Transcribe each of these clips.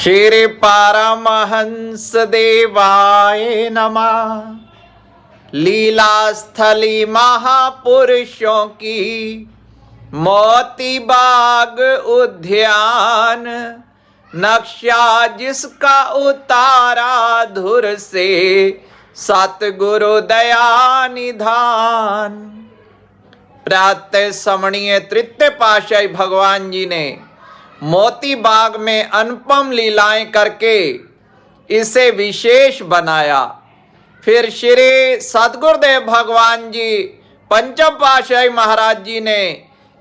श्री परमहंस देवाय नमः। लीलास्थली महापुरुषों की मोती बाग उद्यान, नक्शा जिसका उतारा धुर से सतगुरु दया निधान। प्रातः समणीय तृतीय पातशाही भगवान जी ने मोती बाग में अनुपम लीलाएं करके इसे विशेष बनाया। फिर श्री सतगुरुदेव भगवान जी पंचम पातशाही महाराज जी ने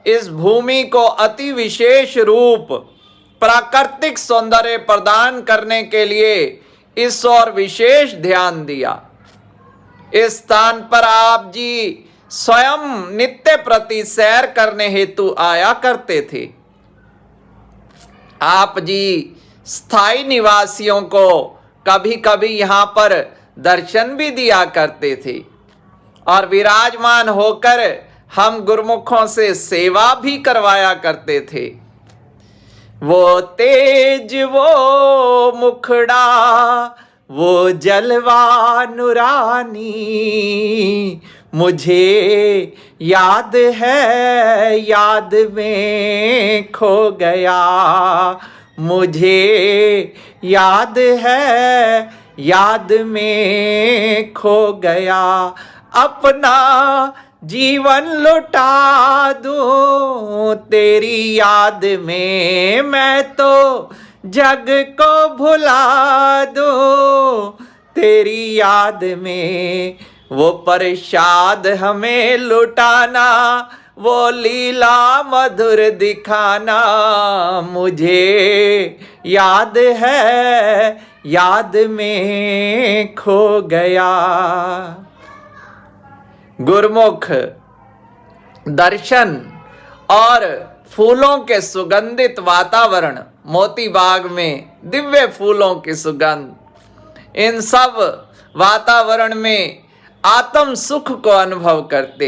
इस भूमि को अति विशेष रूप प्राकृतिक सौंदर्य प्रदान करने के लिए इस ओर विशेष ध्यान दिया। इस स्थान पर आप जी स्वयं नित्य प्रति सैर करने हेतु आया करते थे। आप जी स्थायी निवासियों को कभी कभी यहाँ पर दर्शन भी दिया करते थे और विराजमान होकर हम गुरुमुखों से सेवा भी करवाया करते थे। वो तेज, वो मुखड़ा, वो जलवा नुरानी, मुझे याद है, याद में खो गया। मुझे याद है, याद में खो गया। अपना जीवन लुटा दूं तेरी याद में, मैं तो जग को भुला दूं तेरी याद में। वो प्रसाद हमें लुटाना, वो लीला मधुर दिखाना, मुझे याद है, याद में खो गया। गुरुमुख दर्शन और फूलों के सुगंधित वातावरण, मोती बाग में दिव्य फूलों की सुगंध, इन सब वातावरण में आत्म सुख को अनुभव करते।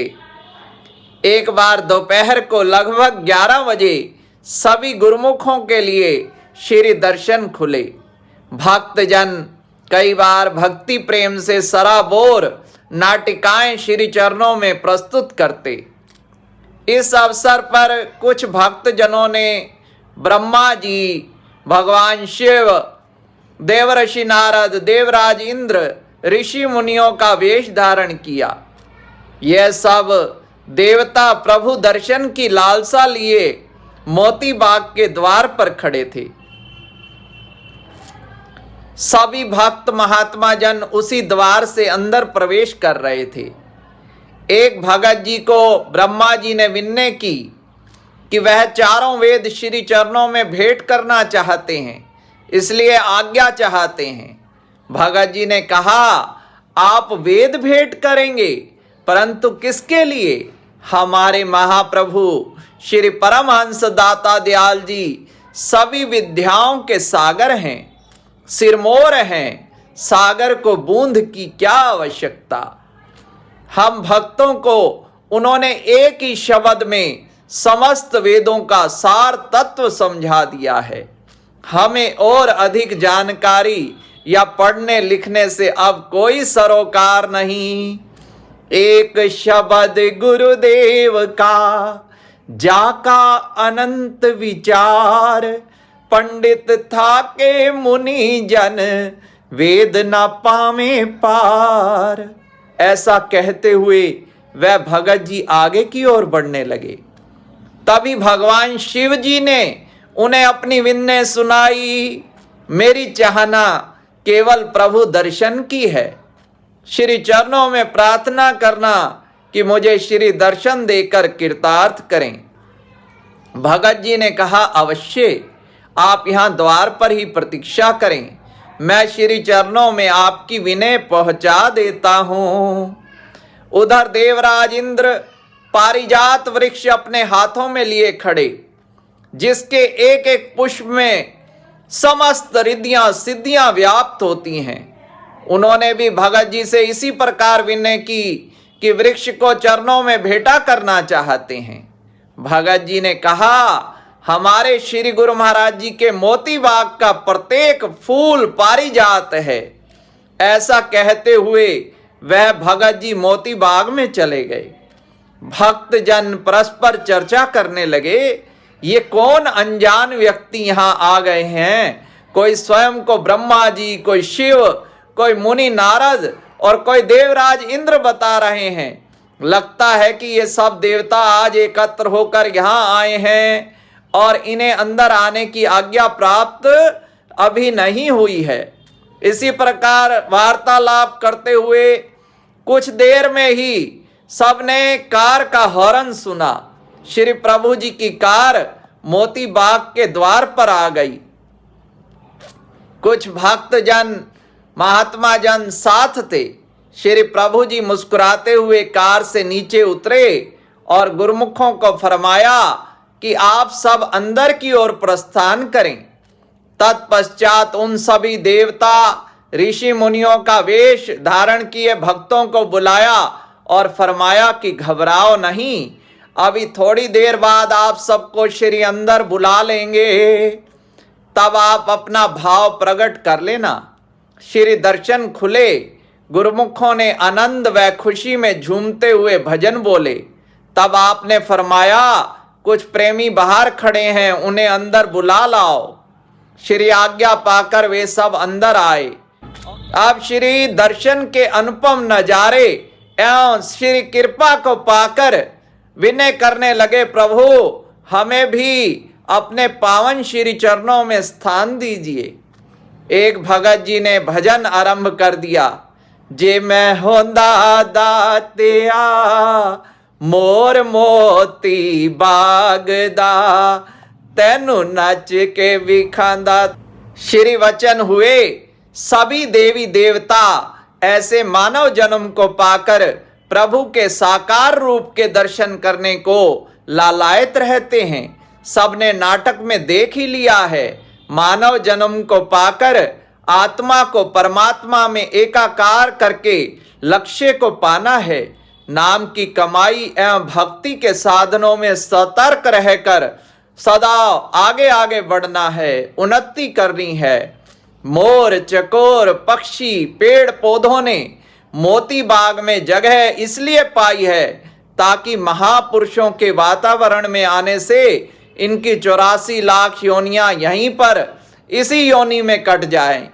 एक बार दोपहर को लगभग 11 बजे सभी गुरुमुखों के लिए श्री दर्शन खुले। भक्तजन कई बार भक्ति प्रेम से सराबोर नाटिकाएं श्री चरणों में प्रस्तुत करते। इस अवसर पर कुछ भक्तजनों ने ब्रह्मा जी, भगवान शिव, देवर्षि नारद, देवराज इंद्र, ऋषि मुनियों का वेश धारण किया। यह सब देवता प्रभु दर्शन की लालसा लिए मोती बाग के द्वार पर खड़े थे। सभी भक्त महात्मा जन उसी द्वार से अंदर प्रवेश कर रहे थे। एक भगत जी को ब्रह्मा जी ने विनय की कि वह चारों वेद श्री चरणों में भेंट करना चाहते हैं, इसलिए आज्ञा चाहते हैं। भगत जी ने कहा, आप वेद भेंट करेंगे, परंतु किसके लिए? हमारे महाप्रभु श्री परमहंस दाता दयाल जी सभी विद्याओं के सागर हैं, सिरमौर हैं। सागर को बूंद की क्या आवश्यकता। हम भक्तों को उन्होंने एक ही शब्द में समस्त वेदों का सार तत्व समझा दिया है। हमें और अधिक जानकारी या पढ़ने लिखने से अब कोई सरोकार नहीं। एक शब्द गुरुदेव का, जाका अनंत विचार, पंडित था के मुनि जन, वेद न पावे पार। ऐसा कहते हुए वह भगत जी आगे की ओर बढ़ने लगे। तभी भगवान शिव जी ने उन्हें अपनी विनय सुनाई। मेरी चाहना केवल प्रभु दर्शन की है। श्री चरणों में प्रार्थना करना कि मुझे श्री दर्शन देकर कृतार्थ करें। भगत जी ने कहा, अवश्य आप यहाँ द्वार पर ही प्रतीक्षा करें, मैं श्री चरणों में आपकी विनय पहुंचा देता हूँ। उधर देवराज इंद्र पारिजात वृक्ष अपने हाथों में लिए खड़े, जिसके एक एक पुष्प में समस्त रिद्धियां सिद्धियां व्याप्त होती हैं। उन्होंने भी भगत जी से इसी प्रकार विनय की कि वृक्ष को चरणों में भेंटा करना चाहते हैं। भगत जी ने कहा, हमारे श्री गुरु महाराज जी के मोती बाग का प्रत्येक फूल पारिजात है। ऐसा कहते हुए वह भगत जी मोती बाग में चले गए। भक्त जन परस्पर चर्चा करने लगे, ये कौन अनजान व्यक्ति यहाँ आ गए हैं। कोई स्वयं को ब्रह्मा जी, कोई शिव, कोई मुनि नारद और कोई देवराज इंद्र बता रहे हैं। लगता है कि ये सब देवता आज एकत्र होकर यहाँ आए हैं और इन्हें अंदर आने की आज्ञा प्राप्त अभी नहीं हुई है। इसी प्रकार वार्तालाप करते हुए कुछ देर में ही सबने कार का हॉर्न सुना। श्री प्रभु जी की कार मोती बाग के द्वार पर आ गई। कुछ भक्त जन, महात्मा जन साथ थे। श्री प्रभु जी मुस्कुराते हुए कार से नीचे उतरे और गुरुमुखों को फरमाया कि आप सब अंदर की ओर प्रस्थान करें। तत्पश्चात उन सभी देवता, ऋषि मुनियों का वेश धारण किए भक्तों को बुलाया और फरमाया कि घबराओ नहीं, अभी थोड़ी देर बाद आप सबको श्री अंदर बुला लेंगे, तब आप अपना भाव प्रकट कर लेना। श्री दर्शन खुले। गुरुमुखों ने आनंद व खुशी में झूमते हुए भजन बोले। तब आपने फरमाया, कुछ प्रेमी बाहर खड़े हैं, उन्हें अंदर बुला लाओ। श्री आज्ञा पाकर वे सब अंदर आए। अब श्री दर्शन के अनुपम नजारे एवं श्री कृपा को पाकर विनय करने लगे, प्रभु हमें भी अपने पावन श्री चरणों में स्थान दीजिए। एक भगत जी ने भजन आरंभ कर दिया। जे मैं होंदा दातिया मोर मोती बागदा तैनू नच के विखांदा। श्री वचन हुए। सभी देवी देवता ऐसे मानव जन्म को पाकर प्रभु के साकार रूप के दर्शन करने को लालायत रहते हैं। सबने नाटक में देख ही लिया है। मानव जन्म को पाकर आत्मा को परमात्मा में एकाकार करके लक्ष्य को पाना है। नाम की कमाई एवं भक्ति के साधनों में सतर्क रहकर सदा आगे आगे बढ़ना है, उन्नति करनी है। मोर, चकोर, पक्षी, पेड़ पौधों ने मोती बाग में जगह इसलिए पाई है ताकि महापुरुषों के वातावरण में आने से इनकी 84 लाख योनियां यहीं पर इसी योनि में कट जाएं।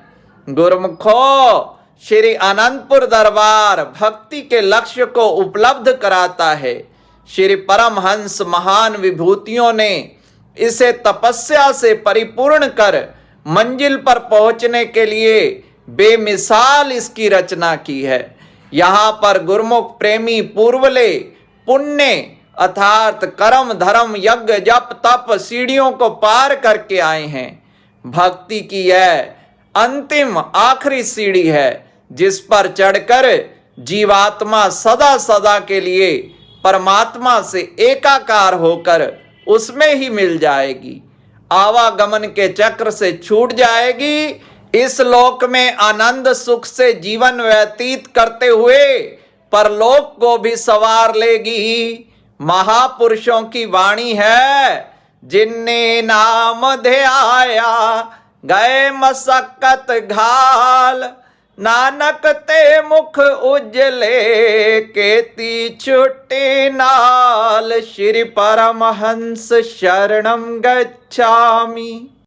गुरुमुखो, श्री अनंतपुर दरबार भक्ति के लक्ष्य को उपलब्ध कराता है। श्री परमहंस महान विभूतियों ने इसे तपस्या से परिपूर्ण कर मंजिल पर पहुंचने के लिए बेमिसाल इसकी रचना की है। यहाँ पर गुरुमुख प्रेमी पूर्वले पुण्य अर्थात कर्म, धर्म, यज्ञ, जप, तप सीढ़ियों को पार करके आए हैं। भक्ति की यह अंतिम आखिरी सीढ़ी है जिस पर चढ़कर जीवात्मा सदा सदा के लिए परमात्मा से एकाकार होकर उसमें ही मिल जाएगी। आवागमन के चक्र से छूट जाएगी। इस लोक में आनंद सुख से जीवन व्यतीत करते हुए परलोक को भी सवार लेगी। महापुरुषों की वाणी है, जिनने नाम ध्याया गए मसक्कत घाल, नानक ते मुख उजले केती छुट्टी नाल। श्री परमहंस शरणम गच्छामि।